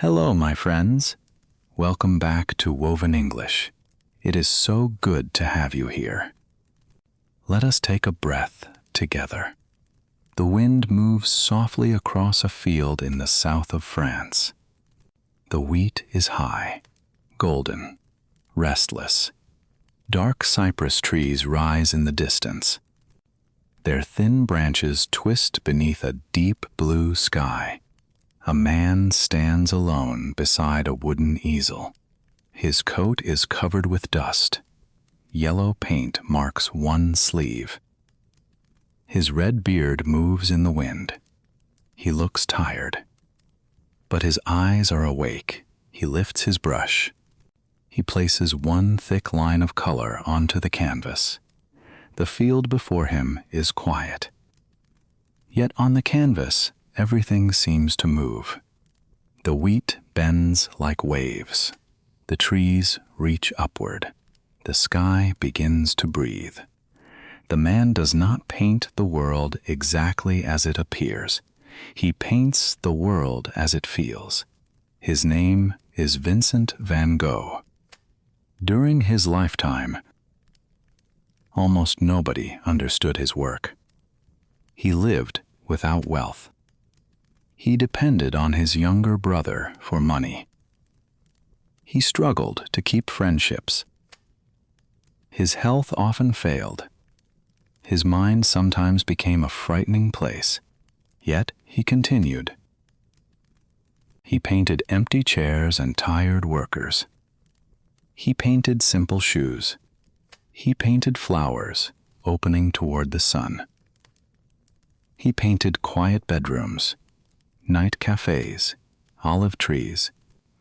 Hello, my friends. Welcome back to Woven English. It is so good to have you here. Let us take a breath together. The wind moves softly across a field in the south of France. The wheat is high, golden, restless. Dark cypress trees rise in the distance. Their thin branches twist beneath a deep blue sky. A man stands alone beside a wooden easel. His coat is covered with dust. Yellow paint marks one sleeve. His red beard moves in the wind. He looks tired. But his eyes are awake. He lifts his brush. He places one thick line of color onto the canvas. The field before him is quiet. Yet on the canvas, everything seems to move. The wheat bends like waves. The trees reach upward. The sky begins to breathe. The man does not paint the world exactly as it appears. He paints the world as it feels. His name is Vincent van Gogh. During his lifetime, almost nobody understood his work. He lived without wealth. He depended on his younger brother for money. He struggled to keep friendships. His health often failed. His mind sometimes became a frightening place, yet he continued. He painted empty chairs and tired workers. He painted simple shoes. He painted flowers opening toward the sun. He painted quiet bedrooms, night cafes, olive trees,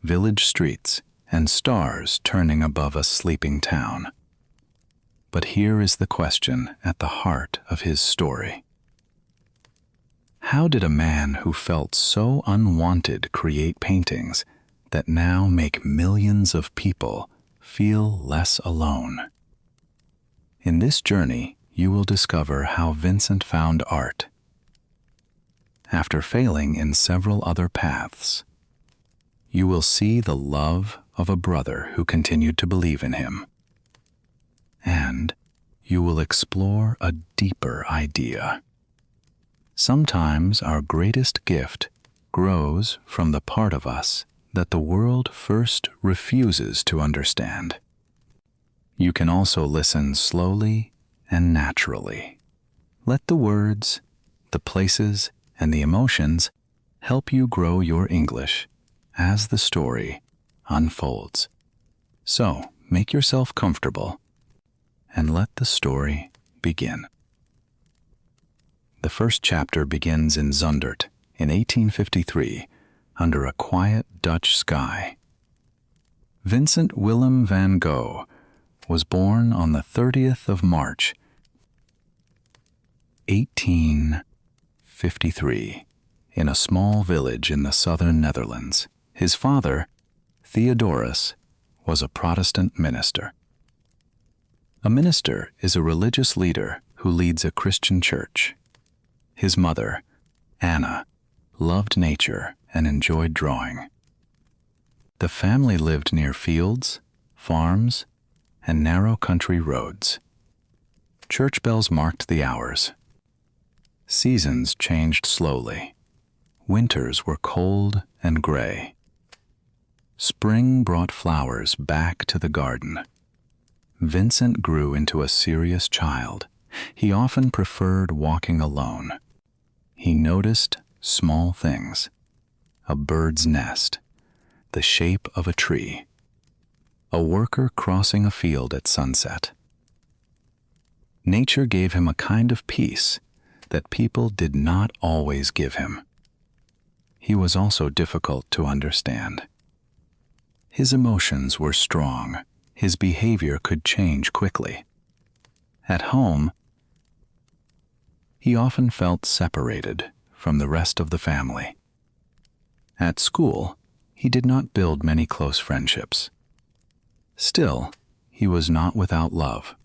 village streets, and stars turning above a sleeping town. But here is the question at the heart of his story. How did a man who felt so unwanted create paintings that now make millions of people feel less alone? In this journey, you will discover how Vincent found art. After failing in several other paths, you will see the love of a brother who continued to believe in him. And you will explore a deeper idea. Sometimes our greatest gift grows from the part of us that the world first refuses to understand. You can also listen slowly and naturally. Let the words, the places, and the emotions help you grow your English as the story unfolds. So, make yourself comfortable and let the story begin. The first chapter begins in Zundert in 1853 under a quiet Dutch sky. Vincent Willem van Gogh was born on the 30th of March, 1853, in a small village in the southern Netherlands. His father, Theodorus, was a Protestant minister. A minister is a religious leader who leads a Christian church. His mother, Anna, loved nature and enjoyed drawing. The family lived near fields, farms, and narrow country roads. Church bells marked the hours. Seasons changed slowly. Winters were cold and gray. Spring brought flowers back to the garden. Vincent grew into a serious child. He often preferred walking alone. He noticed small things: a bird's nest, the shape of a tree, a worker crossing a field at sunset. Nature gave him a kind of peace that people did not always give him. He was also difficult to understand. His emotions were strong. His behavior could change quickly. At home, he often felt separated from the rest of the family. At school, he did not build many close friendships. Still, he was not without love.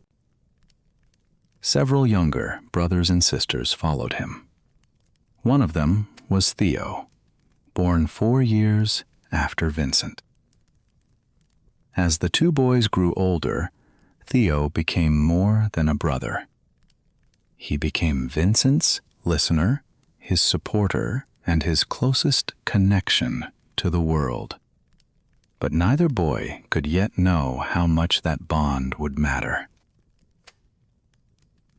Several younger brothers and sisters followed him. One of them was Theo, born 4 years after Vincent. As the two boys grew older, Theo became more than a brother. He became Vincent's listener, his supporter, and his closest connection to the world. But neither boy could yet know how much that bond would matter.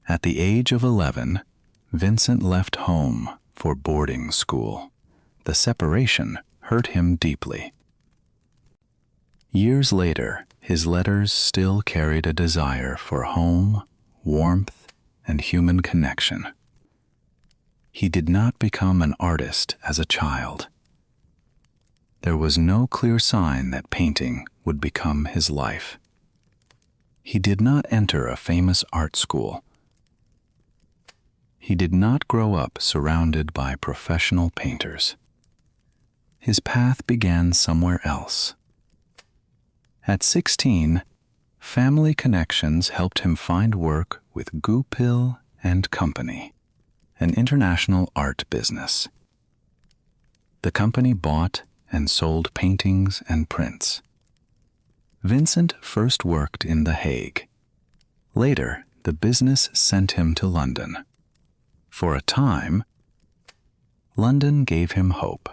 At the age of 11, Vincent left home for boarding school. The separation hurt him deeply. Years later, his letters still carried a desire for home, warmth, and human connection. He did not become an artist as a child. There was no clear sign that painting would become his life. He did not enter a famous art school. He did not grow up surrounded by professional painters. His path began somewhere else. At 16, family connections helped him find work with Goupil and Company, an international art business. The company bought and sold paintings and prints. Vincent first worked in The Hague. Later, the business sent him to London. For a time, London gave him hope.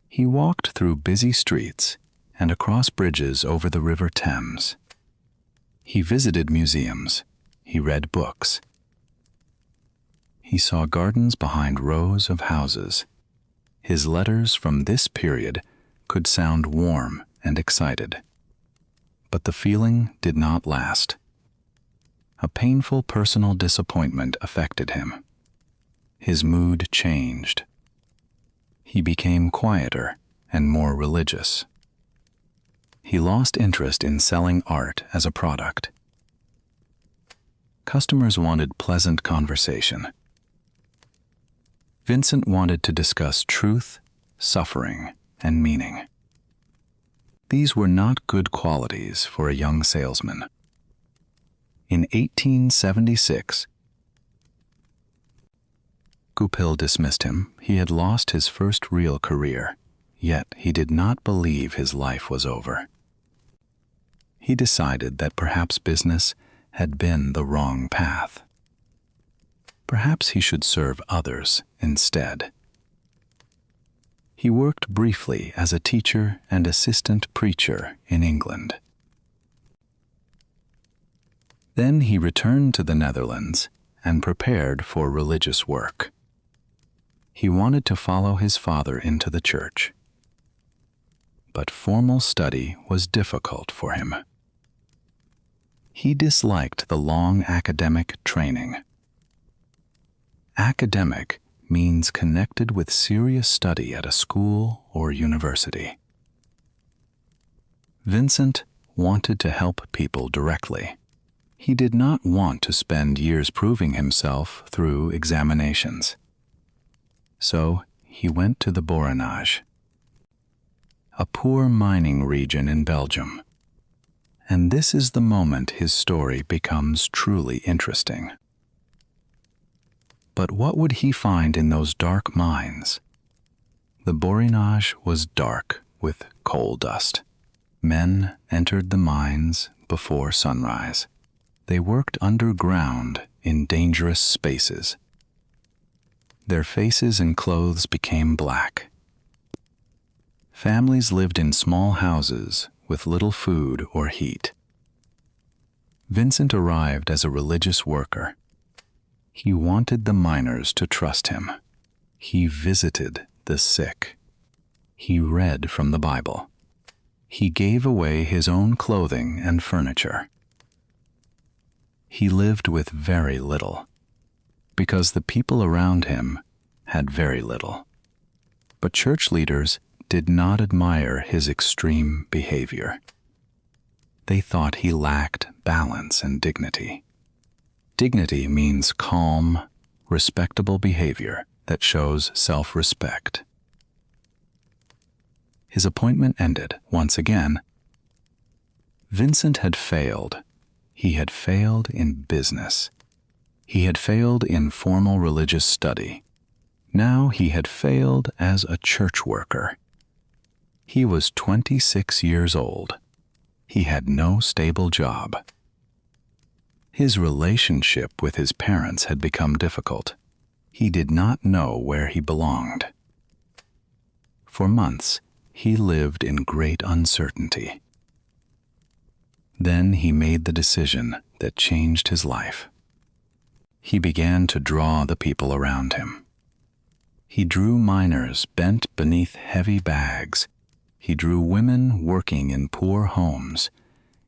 He walked through busy streets and across bridges over the River Thames. He visited museums. He read books. He saw gardens behind rows of houses. His letters from this period could sound warm and excited. But the feeling did not last. A painful personal disappointment affected him. His mood changed. He became quieter and more religious. He lost interest in selling art as a product. Customers wanted pleasant conversation. Vincent wanted to discuss truth, suffering, and meaning. These were not good qualities for a young salesman. In 1876, Goupil dismissed him. He had lost his first real career, yet he did not believe his life was over. He decided that perhaps business had been the wrong path. Perhaps he should serve others instead. He worked briefly as a teacher and assistant preacher in England. Then he returned to the Netherlands and prepared for religious work. He wanted to follow his father into the church. But formal study was difficult for him. He disliked the long academic training. Academic means connected with serious study at a school or university. Vincent wanted to help people directly. He did not want to spend years proving himself through examinations. So he went to the Borinage, a poor mining region in Belgium. And this is the moment his story becomes truly interesting. But what would he find in those dark mines? The Borinage was dark with coal dust. Men entered the mines before sunrise. They worked underground in dangerous spaces. Their faces and clothes became black. Families lived in small houses with little food or heat. Vincent arrived as a religious worker. He wanted the miners to trust him. He visited the sick. He read from the Bible. He gave away his own clothing and furniture. He lived with very little, because the people around him had very little. But church leaders did not admire his extreme behavior. They thought he lacked balance and dignity. Dignity means calm, respectable behavior that shows self-respect. His appointment ended once again. Vincent had failed. He had failed in business. He had failed in formal religious study. Now he had failed as a church worker. He was 26 years old. He had no stable job. His relationship with his parents had become difficult. He did not know where he belonged. For months, he lived in great uncertainty. Then he made the decision that changed his life. He began to draw the people around him. He drew miners bent beneath heavy bags. He drew women working in poor homes.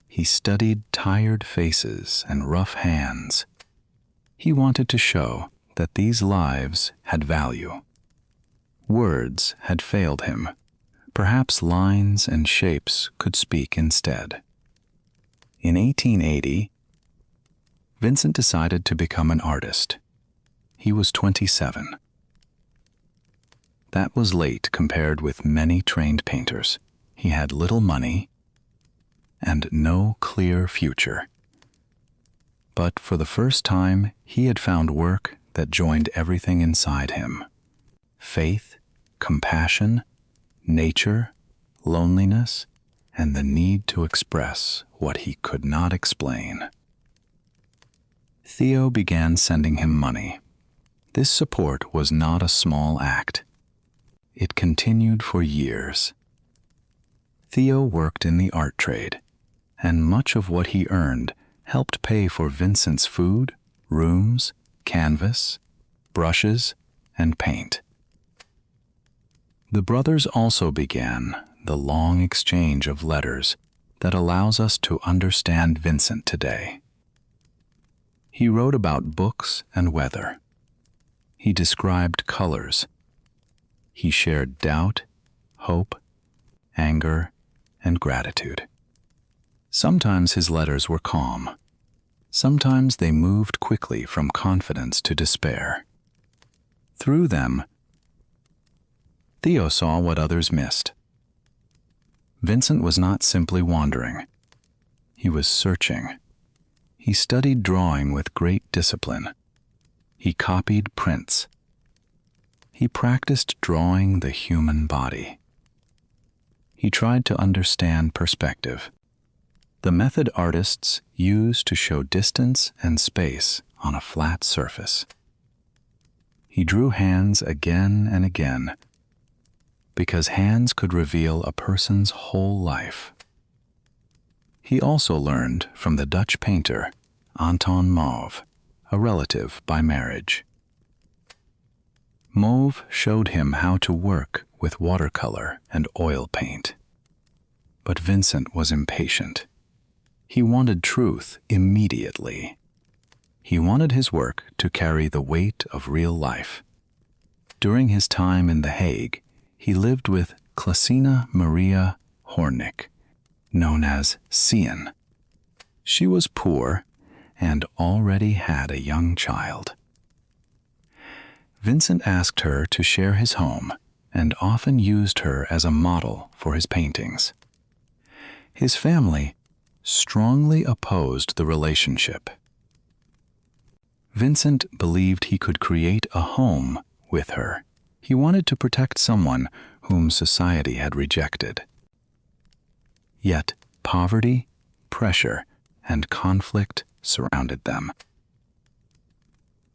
He studied tired faces and rough hands. He wanted to show that these lives had value. Words had failed him. Perhaps lines and shapes could speak instead. In 1880, Vincent decided to become an artist. He was 27. That was late compared with many trained painters. He had little money and no clear future. But for the first time, he had found work that joined everything inside him: faith, compassion, nature, loneliness, and the need to express what he could not explain. Theo began sending him money. This support was not a small act. It continued for years. Theo worked in the art trade, and much of what he earned helped pay for Vincent's food, rooms, canvas, brushes, and paint. The brothers also began the long exchange of letters that allows us to understand Vincent today. He wrote about books and weather. He described colors. He shared doubt, hope, anger, and gratitude. Sometimes his letters were calm. Sometimes they moved quickly from confidence to despair. Through them, Theo saw what others missed. Vincent was not simply wandering. He was searching. He studied drawing with great discipline. He copied prints. He practiced drawing the human body. He tried to understand perspective, the method artists use to show distance and space on a flat surface. He drew hands again and again, because hands could reveal a person's whole life. He also learned from the Dutch painter Anton Mauve, a relative by marriage. Mauve showed him how to work with watercolor and oil paint. But Vincent was impatient. He wanted truth immediately. He wanted his work to carry the weight of real life. During his time in The Hague, he lived with Clasina Maria Hornick, known as Cian. She was poor and already had a young child. Vincent asked her to share his home and often used her as a model for his paintings. His family strongly opposed the relationship. Vincent believed he could create a home with her. He wanted to protect someone whom society had rejected. Yet poverty, pressure, and conflict surrounded them.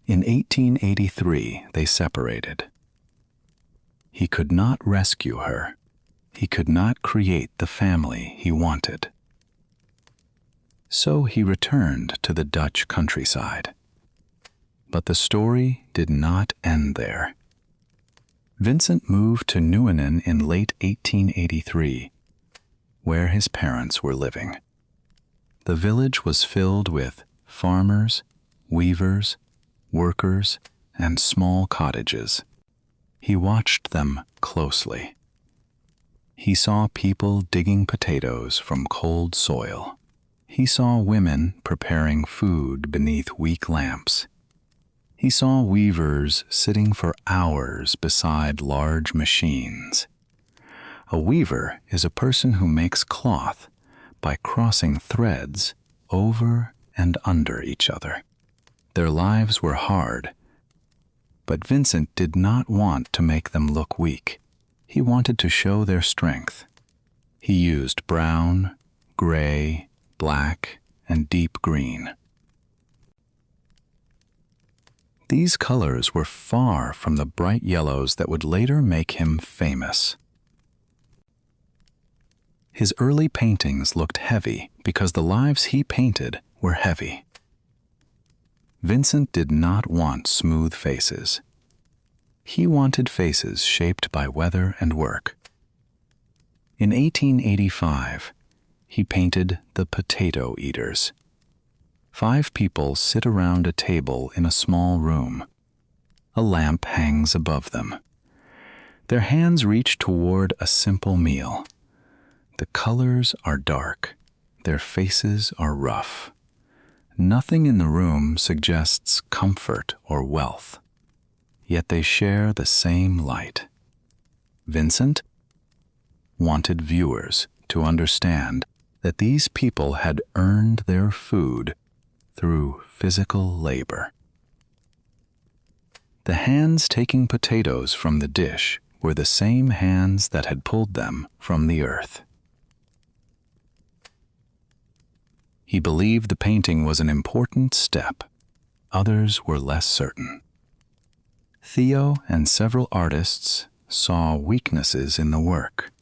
In 1883, they separated. He could not rescue her. He could not create the family he wanted. So he returned to the Dutch countryside. But the story did not end there. Vincent moved to Nieuwenan in late 1883, where his parents were living. The village was filled with farmers, weavers, workers, and small cottages. He watched them closely. He saw people digging potatoes from cold soil. He saw women preparing food beneath weak lamps. He saw weavers sitting for hours beside large machines. A weaver is a person who makes cloth by crossing threads over and under each other. Their lives were hard, but Vincent did not want to make them look weak. He wanted to show their strength He used brown, gray, black, and deep green. These colors were far from the bright yellows that would later make him famous. His early paintings looked heavy because the lives he painted were heavy. Vincent did not want smooth faces. He wanted faces shaped by weather and work. In 1885, he painted The Potato Eaters. 5 people sit around a table in a small room. A lamp hangs above them. Their hands reach toward a simple meal. The colors are dark. Their faces are rough. Nothing in the room suggests comfort or wealth. Yet they share the same light. Vincent wanted viewers to understand that these people had earned their food through physical labor. The hands taking potatoes from the dish were the same hands that had pulled them from the earth. He believed the painting was an important step. Others were less certain. Theo and several artists saw weaknesses in the work.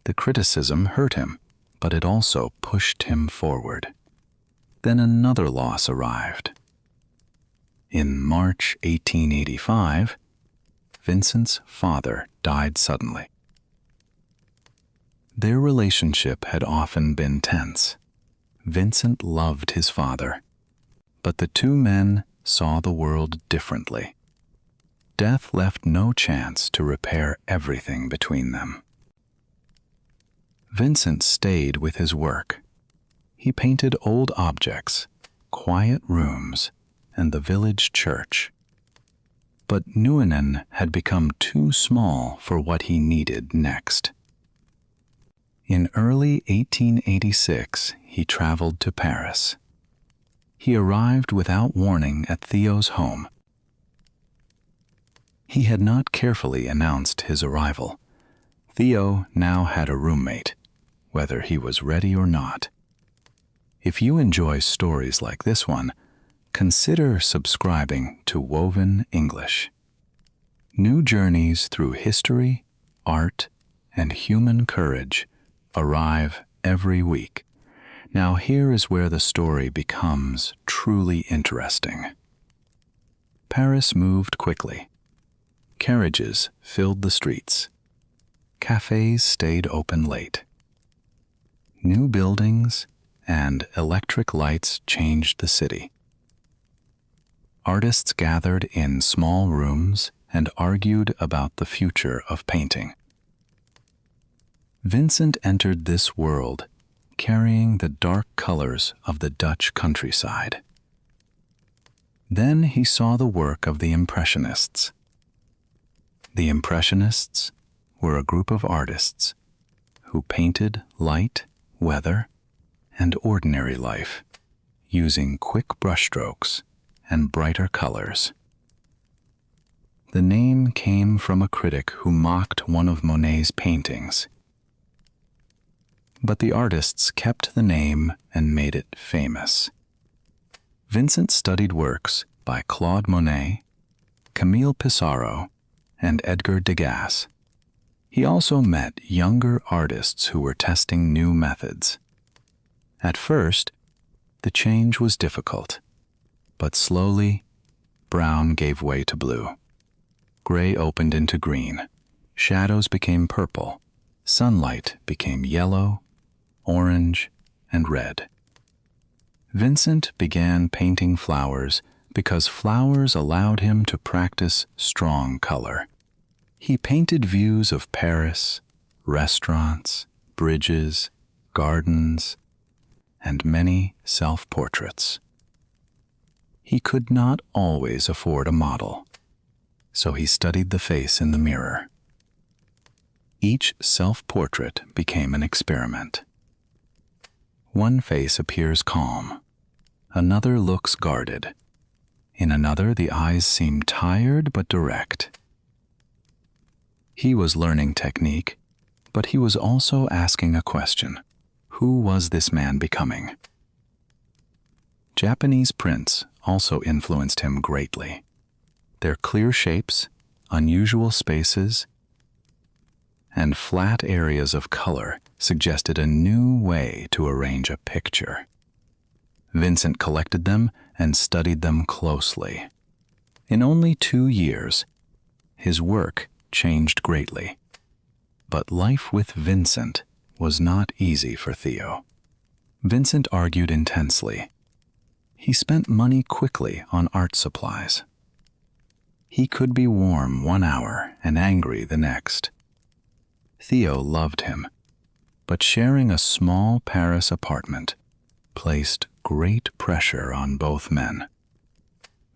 The criticism hurt him, but it also pushed him forward. Then another loss arrived. In March 1885, Vincent's father died suddenly. Their relationship had often been tense. Vincent loved his father, but the two men saw the world differently. Death left no chance to repair everything between them. Vincent stayed with his work. He painted old objects, quiet rooms, and the village church. But Nuenen had become too small for what he needed next. In early 1886, he traveled to Paris. He arrived without warning at Theo's home. He had not carefully announced his arrival. Theo now had a roommate, whether he was ready or not. If you enjoy stories like this one, consider subscribing to Woven English. New journeys through history, art, and human courage arrive every week. Now here is where the story becomes truly interesting. Paris moved quickly. Carriages filled the streets. Cafes stayed open late. New buildings and electric lights changed the city. Artists gathered in small rooms and argued about the future of painting. Vincent entered this world carrying the dark colors of the Dutch countryside. Then he saw the work of the Impressionists. The Impressionists were a group of artists who painted light, weather, and ordinary life using quick brushstrokes and brighter colors. The name came from a critic who mocked one of Monet's paintings. But the artists kept the name and made it famous. Vincent studied works by Claude Monet, Camille Pissarro, and Edgar Degas. He also met younger artists who were testing new methods. At first, the change was difficult, but slowly, brown gave way to blue. Gray opened into green. Shadows became purple. Sunlight became yellow, orange, and red. Vincent began painting flowers because flowers allowed him to practice strong color. He painted views of Paris, restaurants, bridges, gardens, and many self-portraits. He could not always afford a model, so he studied the face in the mirror. Each self-portrait became an experiment. One face appears calm. Another looks guarded. In another, the eyes seem tired but direct. He was learning technique, But he was also asking a question. Who was this man becoming? Japanese prints also influenced him greatly. Their clear shapes, unusual spaces, and flat areas of color suggested a new way to arrange a picture. Vincent collected them and studied them closely. In only 2 years, his work changed greatly. But life with Vincent was not easy for Theo. Vincent argued intensely. He spent money quickly on art supplies. He could be warm 1 hour and angry the next. Theo loved him, but sharing a small Paris apartment placed great pressure on both men.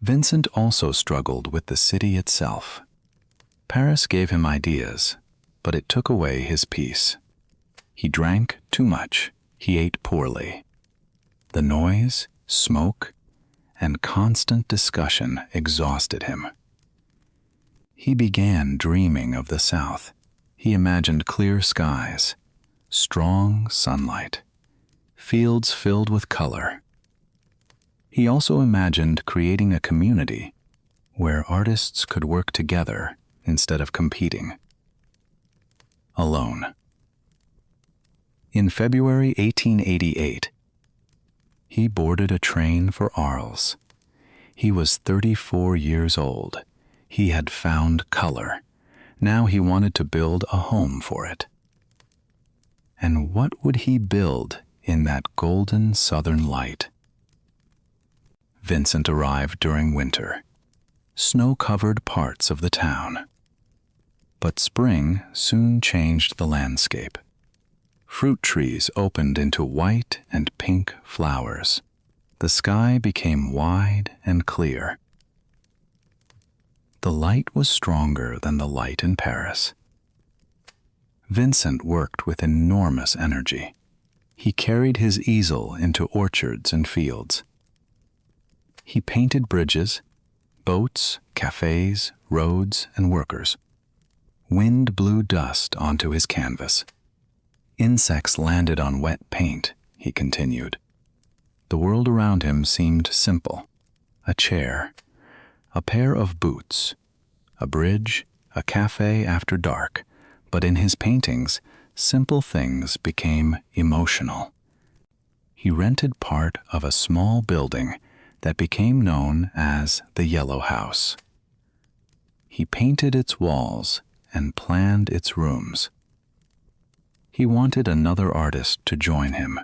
Vincent also struggled with the city itself. Paris gave him ideas, but it took away his peace. He drank too much. He ate poorly. The noise, smoke, and constant discussion exhausted him. He began dreaming of the South. He imagined clear skies, strong sunlight, fields filled with color. He also imagined creating a community where artists could work together instead of competing. Alone. In February 1888, he boarded a train for Arles. He was 34 years old. He had found color. Now he wanted to build a home for it. And what would he build in that golden southern light? Vincent arrived during winter. Snow covered parts of the town. But spring soon changed the landscape. Fruit trees opened into white and pink flowers. The sky became wide and clear. The light was stronger than the light in Paris. Vincent worked with enormous energy. He carried his easel into orchards and fields. He painted bridges, boats, cafes, roads, and workers. Wind blew dust onto his canvas. Insects landed on wet paint, he continued. The world around him seemed simple. A chair, a pair of boots, a bridge, a cafe after dark. But in his paintings, simple things became emotional. He rented part of a small building that became known as the Yellow House. He painted its walls and planned its rooms. He wanted another artist to join him.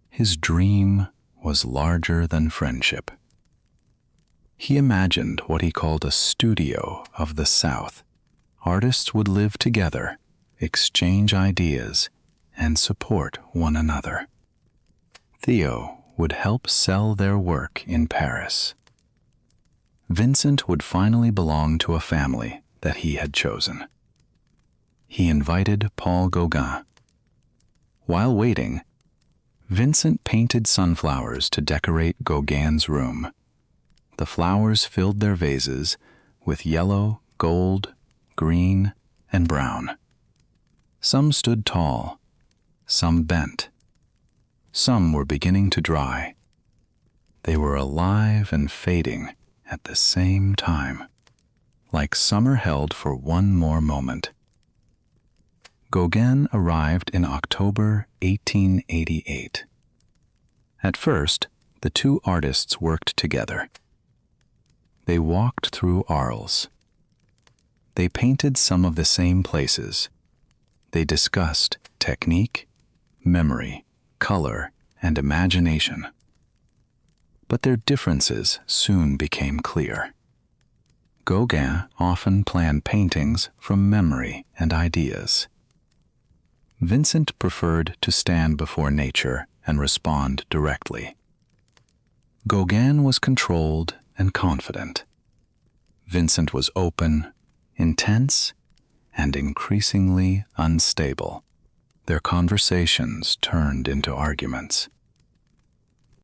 His dream was larger than friendship. He imagined what he called a studio of the South. Artists would live together, exchange ideas, and support one another. Theo would help sell their work in Paris. Vincent would finally belong to a family that he had chosen. He invited Paul Gauguin. While waiting, Vincent painted sunflowers to decorate Gauguin's room. The flowers filled their vases with yellow, gold, green, and brown. Some stood tall, some bent. Some were beginning to dry. They were alive and fading at the same time, like summer held for one more moment. Gauguin arrived in October 1888. At first, the two artists worked together. They walked through Arles. They painted some of the same places. They discussed technique, memory, color, and imagination. But their differences soon became clear. Gauguin often planned paintings from memory and ideas. Vincent preferred to stand before nature and respond directly. Gauguin was controlled and confident. Vincent was open, intense, and increasingly unstable. Their conversations turned into arguments.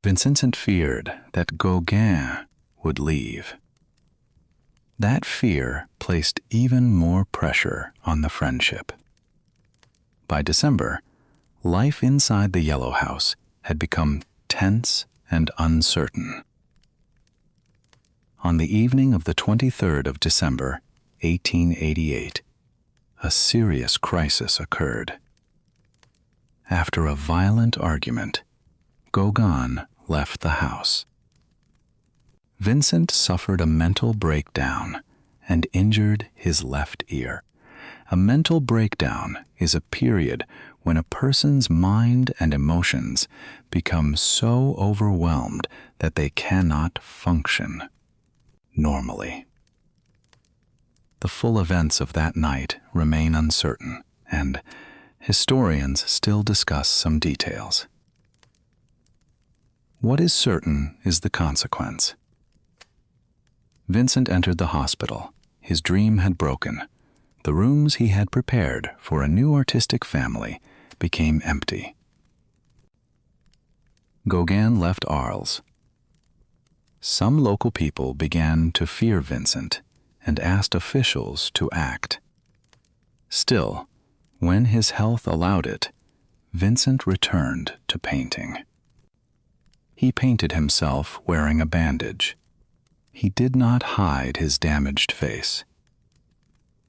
Vincent feared that Gauguin would leave. That fear placed even more pressure on the friendship. By December, life inside the yellow house had become tense and uncertain. On the evening of the 23rd of December, 1888, a serious crisis occurred. After a violent argument, Gauguin left the house. Vincent suffered a mental breakdown and injured his left ear. A mental breakdown is a period when a person's mind and emotions become so overwhelmed that they cannot function normally. The full events of that night remain uncertain, and historians still discuss some details. What is certain is the consequence. Vincent entered the hospital. His dream had broken. The rooms he had prepared for a new artistic family became empty. Gauguin left Arles. Some local people began to fear Vincent and asked officials to act. Still, when his health allowed it, Vincent returned to painting. He painted himself wearing a bandage. He did not hide his damaged face.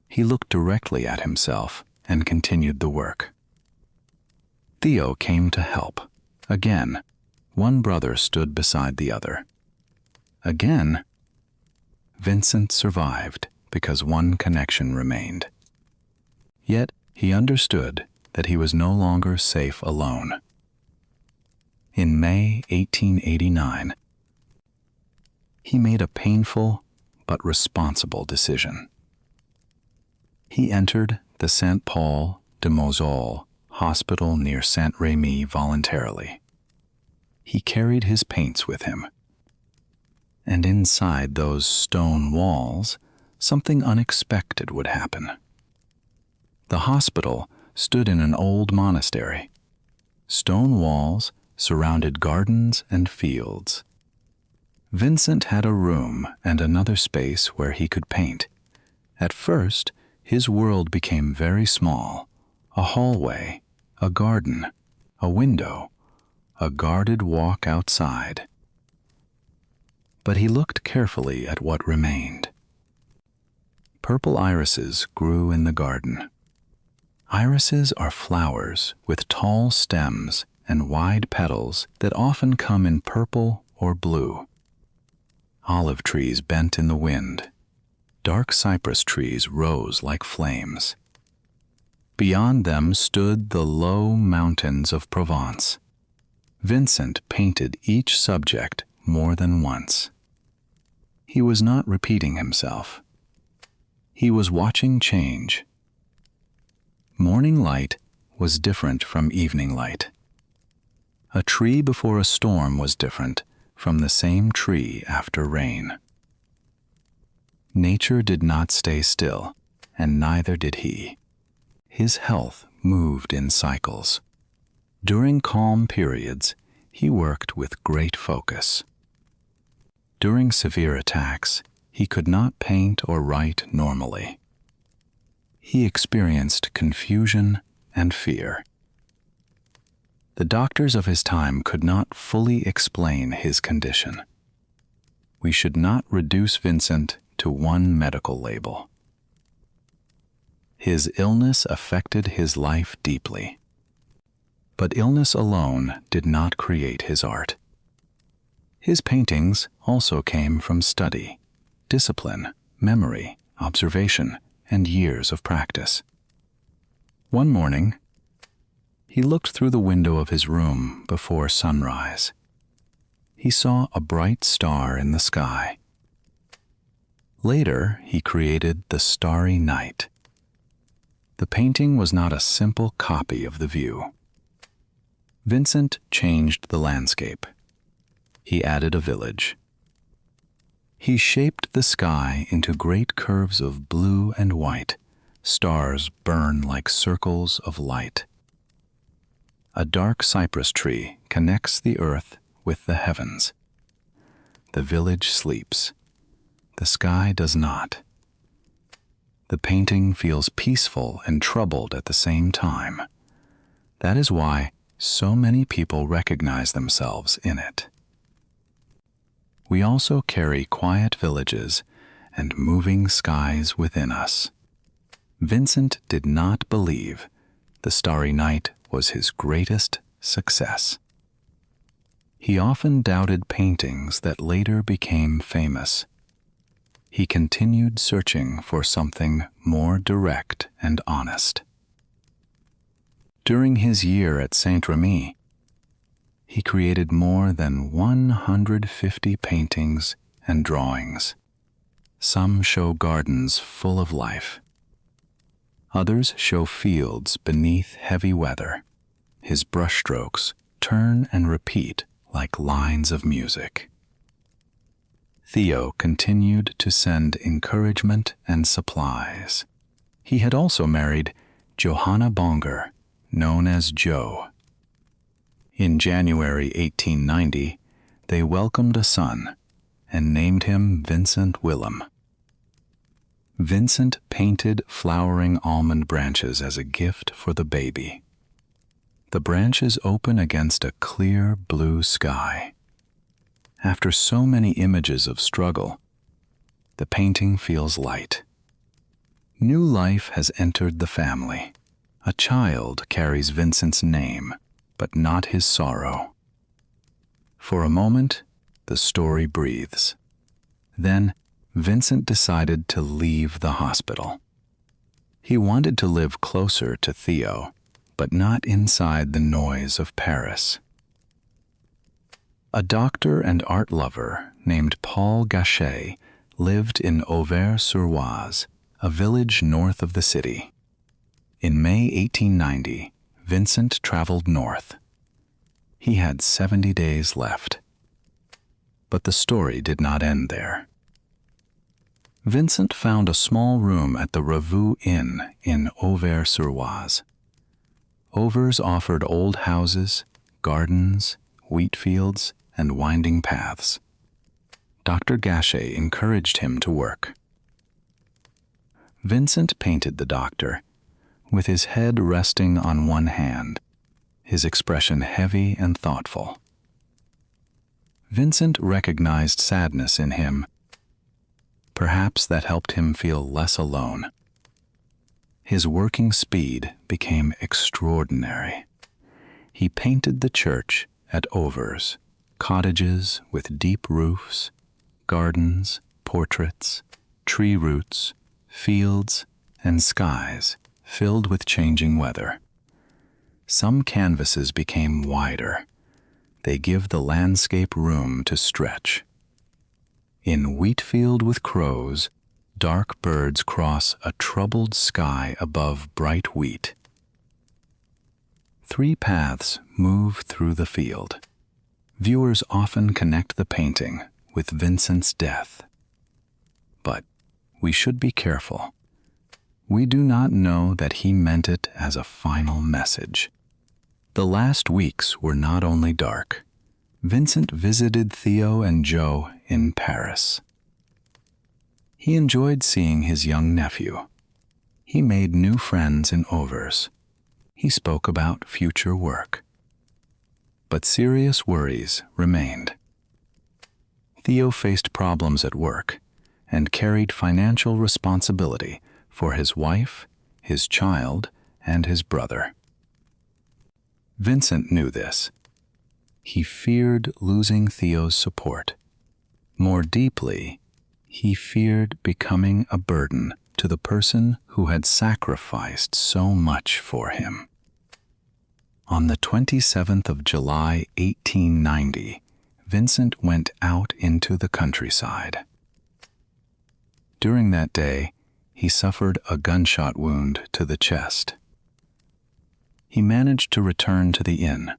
He looked directly at himself and continued the work. Theo came to help. Again, one brother stood beside the other. Again, Vincent survived because one connection remained. Yet he understood that he was no longer safe alone. In May 1889, he made a painful but responsible decision. He entered the Saint Paul de Moselle hospital near Saint-Rémy voluntarily. He carried his paints with him. And inside those stone walls, something unexpected would happen. The hospital stood in an old monastery. Stone walls surrounded gardens and fields. Vincent had a room and another space where he could paint. At first, his world became very small: a hallway, a garden, a window, a guarded walk outside. But he looked carefully at what remained. Purple irises grew in the garden. Irises are flowers with tall stems and wide petals that often come in purple or blue. Olive trees bent in the wind. Dark cypress trees rose like flames. Beyond them stood the low mountains of Provence. Vincent painted each subject more than once. He was not repeating himself. He was watching change. Morning light was different from evening light. A tree before a storm was different from the same tree after rain. Nature did not stay still, and neither did he. His health moved in cycles. During calm periods, he worked with great focus. During severe attacks, he could not paint or write normally. He experienced confusion and fear. The doctors of his time could not fully explain his condition. We should not reduce Vincent to one medical label. His illness affected his life deeply. But illness alone did not create his art. His paintings also came from study, discipline, memory, observation, and years of practice. One morning, he looked through the window of his room before sunrise. He saw a bright star in the sky. Later, he created the Starry Night. The painting was not a simple copy of the view. Vincent changed the landscape. He added a village. He shaped the sky into great curves of blue and white. Stars burn like circles of light. A dark cypress tree connects the earth with the heavens. The village sleeps. The sky does not. The painting feels peaceful and troubled at the same time. That is why so many people recognize themselves in it. We also carry quiet villages and moving skies within us. Vincent did not believe the Starry Night was his greatest success. He often doubted paintings that later became famous. He continued searching for something more direct and honest. During his year at Saint-Rémy, he created more than 150 paintings and drawings. Some show gardens full of life. Others show fields beneath heavy weather. His brushstrokes turn and repeat like lines of music. Theo continued to send encouragement and supplies. He had also married Gogh-Bonger, known as Jo. In January 1890, they welcomed a son and named him Vincent Willem. Vincent painted flowering almond branches as a gift for the baby. The branches open against a clear blue sky. After so many images of struggle, the painting feels light. New life has entered the family. A child carries Vincent's name, but not his sorrow. For a moment, the story breathes. Then, Vincent decided to leave the hospital. He wanted to live closer to Theo, but not inside the noise of Paris. A doctor and art lover named Paul Gachet lived in Auvers-sur-Oise, a village north of the city. In May 1890, Vincent traveled north. He had 70 days left. But the story did not end there. Vincent found a small room at the Revue Inn in Auvers-sur-Oise. Auvers offered old houses, gardens, wheat fields, and winding paths. Dr. Gachet encouraged him to work. Vincent painted the doctor, with his head resting on one hand, his expression heavy and thoughtful. Vincent recognized sadness in him. Perhaps that helped him feel less alone. His working speed became extraordinary. He painted the church at Auvers, cottages with deep roofs, gardens, portraits, tree roots, fields, and skies filled with changing weather. Some canvases became wider. They give the landscape room to stretch. In Wheatfield with Crows, dark birds cross a troubled sky above bright wheat. 3 paths move through the field. Viewers often connect the painting with Vincent's death. But we should be careful. We do not know that he meant it as a final message. The last weeks were not only dark. Vincent visited Theo and Jo in Paris. He enjoyed seeing his young nephew. He made new friends in Auvers. He spoke about future work. But serious worries remained. Theo faced problems at work and carried financial responsibility for his wife, his child, and his brother. Vincent knew this. He feared losing Theo's support. More deeply, he feared becoming a burden to the person who had sacrificed so much for him. On the 27th of July, 1890, Vincent went out into the countryside. During that day, he suffered a gunshot wound to the chest. He managed to return to the inn,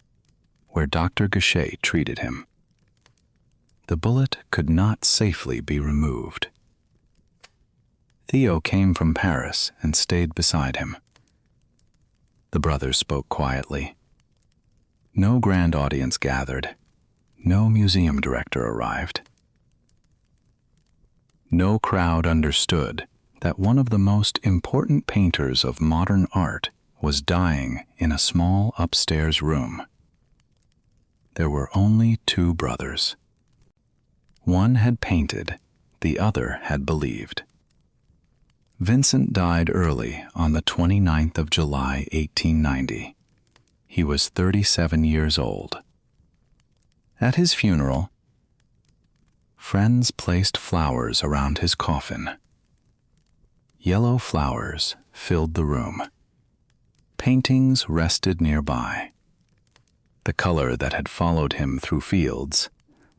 where Dr. Gachet treated him. The bullet could not safely be removed. Theo came from Paris and stayed beside him. The brothers spoke quietly. No grand audience gathered. No museum director arrived. No crowd understood that one of the most important painters of modern art was dying in a small upstairs room. There were only two brothers. One had painted, the other had believed. Vincent died early on the 29th of July, 1890. He was 37 years old. At his funeral, friends placed flowers around his coffin. Yellow flowers filled the room. Paintings rested nearby. The color that had followed him through fields,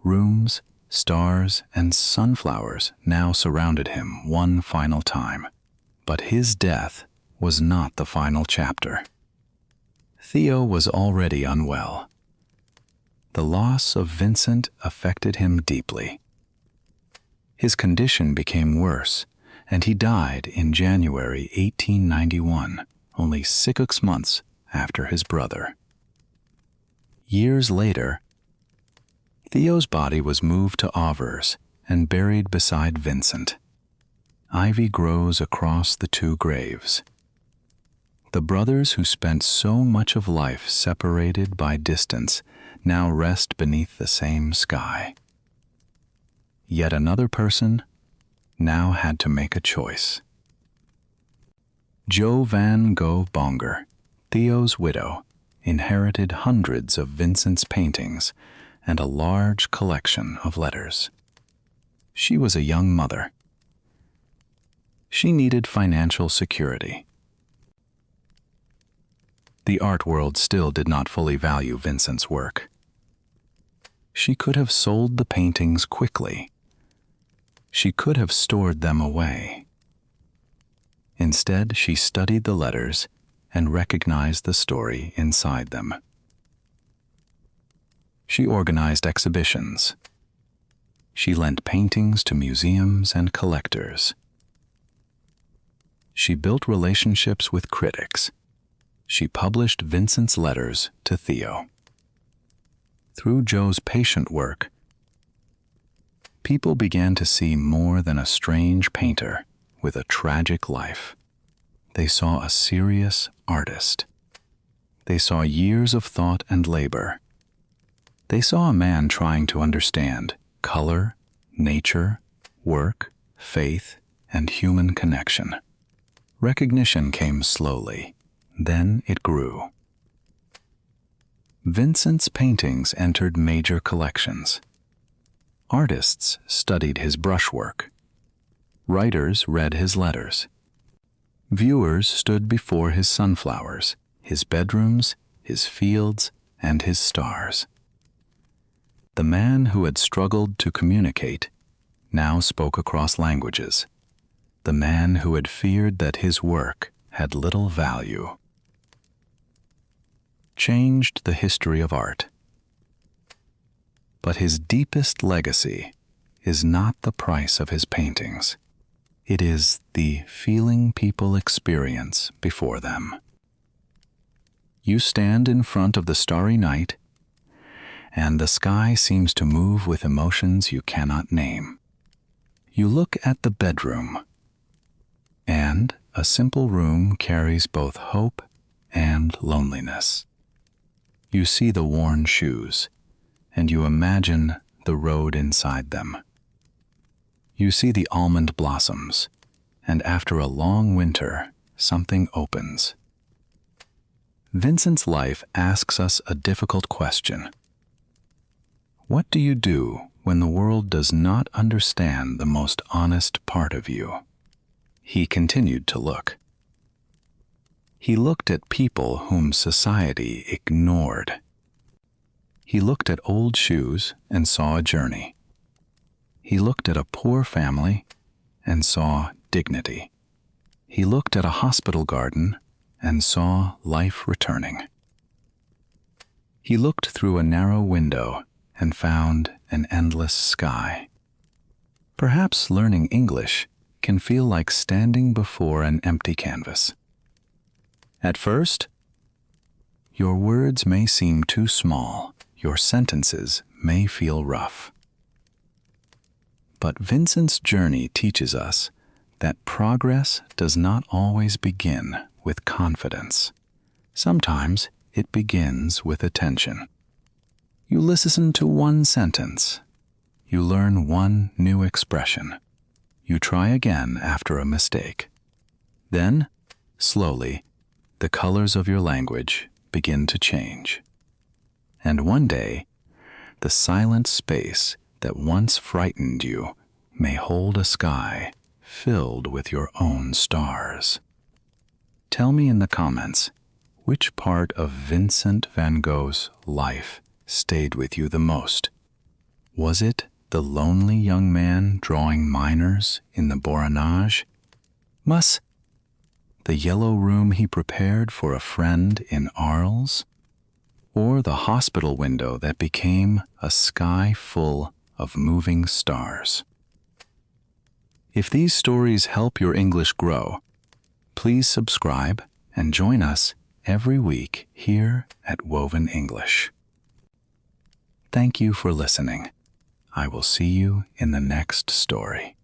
rooms, stars, and sunflowers now surrounded him one final time. But his death was not the final chapter. Theo was already unwell. The loss of Vincent affected him deeply. His condition became worse, and he died in January 1891, only 6 months after his brother. Years later, Theo's body was moved to Auvers and buried beside Vincent. Ivy grows across the two graves. The brothers who spent so much of life separated by distance now rest beneath the same sky. Yet another person now had to make a choice. Theo van Gogh-Bonger, Theo's widow, inherited hundreds of Vincent's paintings and a large collection of letters. She was a young mother. She needed financial security. The art world still did not fully value Vincent's work. She could have sold the paintings quickly. She could have stored them away. Instead, she studied the letters and recognized the story inside them. She organized exhibitions. She lent paintings to museums and collectors. She built relationships with critics. She published Vincent's letters to Theo. Through Joe's patient work, people began to see more than a strange painter with a tragic life. They saw a serious artist. They saw years of thought and labor. They saw a man trying to understand color, nature, work, faith, and human connection. Recognition came slowly, then it grew. Vincent's paintings entered major collections. Artists studied his brushwork. Writers read his letters. Viewers stood before his sunflowers, his bedrooms, his fields, and his stars. The man who had struggled to communicate now spoke across languages. The man who had feared that his work had little value changed the history of art. But his deepest legacy is not the price of his paintings. It is the feeling people experience before them. You stand in front of the starry night, and the sky seems to move with emotions you cannot name. You look at the bedroom, and a simple room carries both hope and loneliness. You see the worn shoes, and you imagine the road inside them. You see the almond blossoms, and after a long winter, something opens. Vincent's life asks us a difficult question. What do you do when the world does not understand the most honest part of you? He continued to look. He looked at people whom society ignored. He looked at old shoes and saw a journey. He looked at a poor family and saw dignity. He looked at a hospital garden and saw life returning. He looked through a narrow window and found an endless sky. Perhaps learning English can feel like standing before an empty canvas. At first, your words may seem too small, your sentences may feel rough. But Vincent's journey teaches us that progress does not always begin with confidence. Sometimes it begins with attention. You listen to one sentence. You learn one new expression. You try again after a mistake. Then, slowly, the colors of your language begin to change. And one day, the silent space that once frightened you may hold a sky filled with your own stars. Tell me in the comments, which part of Vincent van Gogh's life stayed with you the most? Was it the lonely young man drawing minors in the Borinage? Was the yellow room he prepared for a friend in Arles? Or the hospital window that became a sky full of moving stars? If these stories help your English grow, please subscribe and join us every week here at Woven English. Thank you for listening. I will see you in the next story.